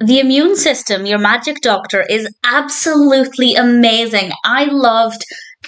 The Immune System, Your Magic Doctor, is absolutely amazing. I loved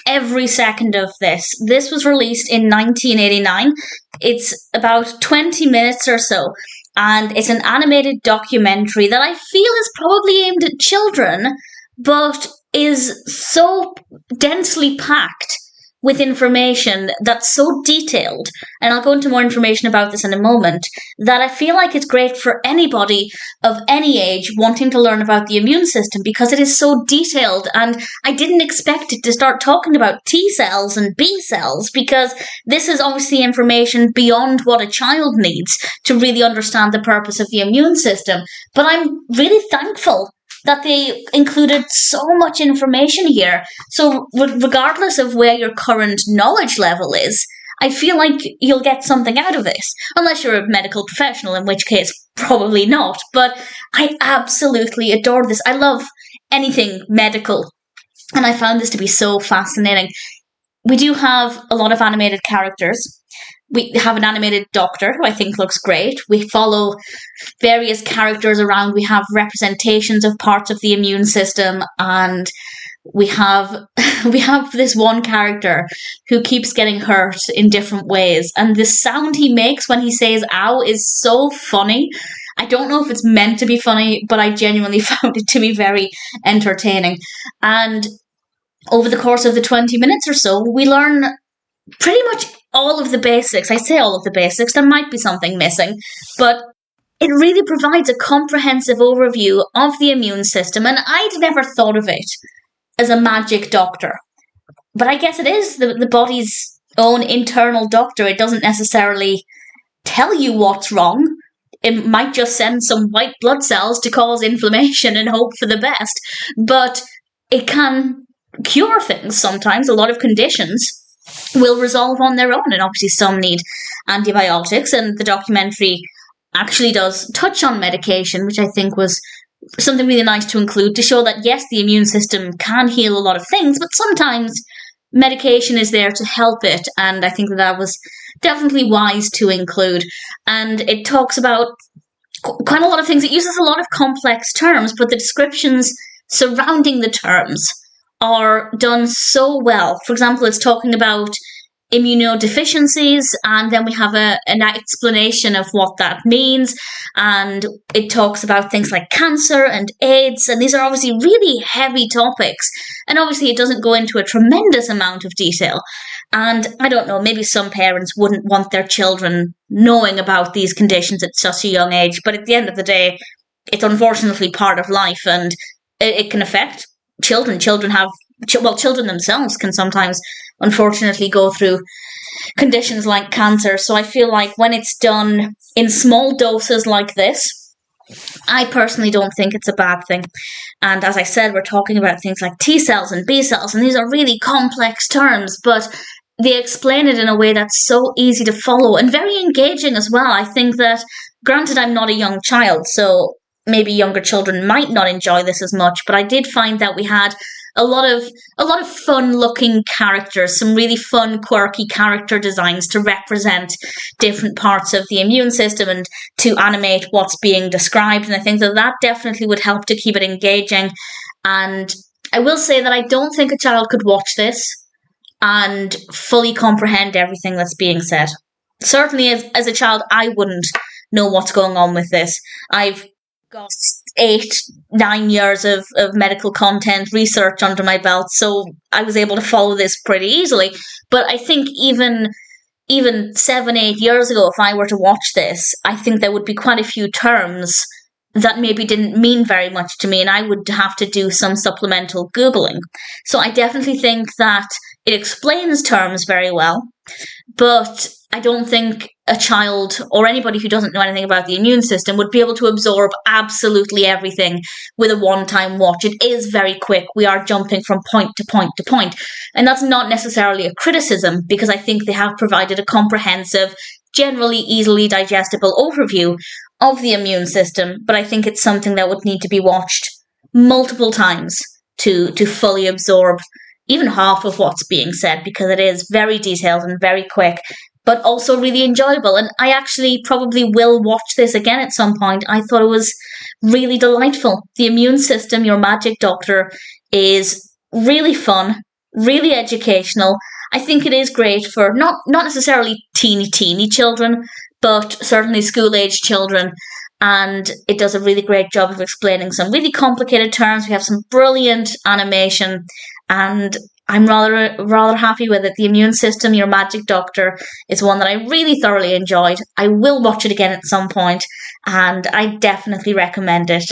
every second of this. This was released in 1989. It's about 20 minutes or so, and it's an animated documentary that I feel is probably aimed at children, but is so densely packed with information that's so detailed, and I'll go into more information about this in a moment, that I feel like it's great for anybody of any age wanting to learn about the immune system because it is so detailed. And I didn't expect it to start talking about T cells and B cells because this is obviously information beyond what a child needs to really understand the purpose of the immune system. But I'm really thankful that they included so much information here. So regardless of where your current knowledge level is, I feel like you'll get something out of this. Unless you're a medical professional, in which case probably not. But I absolutely adore this. I love anything medical, and I found this to be so fascinating. We do have a lot of animated characters. We have an animated doctor who I think looks great. We follow various characters around. We have representations of parts of the immune system, and we have this one character who keeps getting hurt in different ways. And the sound he makes when he says ow is so funny. I don't know if it's meant to be funny, but I genuinely found it to be very entertaining. And over the course of the 20 minutes or so, we learn pretty much all of the basics. I say all of the basics, there might be something missing, but it really provides a comprehensive overview of the immune system, and I'd never thought of it as a magic doctor. But I guess it is the body's own internal doctor. It doesn't necessarily tell you what's wrong. It might just send some white blood cells to cause inflammation and hope for the best. But it can cure things sometimes. A lot of conditions will resolve on their own, and obviously some need antibiotics, and the documentary actually does touch on medication, which I think was something really nice to include, to show that yes, the immune system can heal a lot of things, but sometimes medication is there to help it, and I think that was definitely wise to include. And it talks about quite a lot of things. It uses a lot of complex terms, but the descriptions surrounding the terms are done so well. For example, it's talking about immunodeficiencies, and then we have an explanation of what that means, and it talks about things like cancer and AIDS, and these are obviously really heavy topics, and obviously it doesn't go into a tremendous amount of detail. And I don't know, maybe some parents wouldn't want their children knowing about these conditions at such a young age, but at the end of the day, it's unfortunately part of life, and it can affect children. Children themselves can sometimes unfortunately go through conditions like cancer. So I feel like when it's done in small doses like this, I personally don't think it's a bad thing. And as I said, we're talking about things like T cells and B cells, and these are really complex terms, but they explain it in a way that's so easy to follow and very engaging as well. I think that, granted, I'm not a young child, so maybe younger children might not enjoy this as much, but I did find that we had a lot of fun-looking characters, some really fun, quirky character designs to represent different parts of the immune system and to animate what's being described. And I think that definitely would help to keep it engaging. And I will say that I don't think a child could watch this and fully comprehend everything that's being said. Certainly, as a child, I wouldn't know what's going on with this. I've got 8-9 years of medical content research under my belt, so I was able to follow this pretty easily. But I think even 7-8 years ago, if I were to watch this, I think there would be quite a few terms that maybe didn't mean very much to me, and I would have to do some supplemental Googling. So I definitely think that it explains terms very well, but I don't think a child or anybody who doesn't know anything about the immune system would be able to absorb absolutely everything with a one-time watch. It is very quick. We are jumping from point to point to point. And that's not necessarily a criticism, because I think they have provided a comprehensive, generally easily digestible overview of the immune system. But I think it's something that would need to be watched multiple times to fully absorb even half of what's being said, because it is very detailed and very quick. but also really enjoyable. And I actually probably will watch this again at some point. I thought it was really delightful. The Immune System, Your Magic Doctor, is really fun, really educational. I think it is great for not necessarily teeny children, but certainly school age children. And it does a really great job of explaining some really complicated terms. We have some brilliant animation, and I'm rather happy with it. The Immune System, Your Magic Doctor, is one that I really thoroughly enjoyed. I will watch it again at some point, and I definitely recommend it.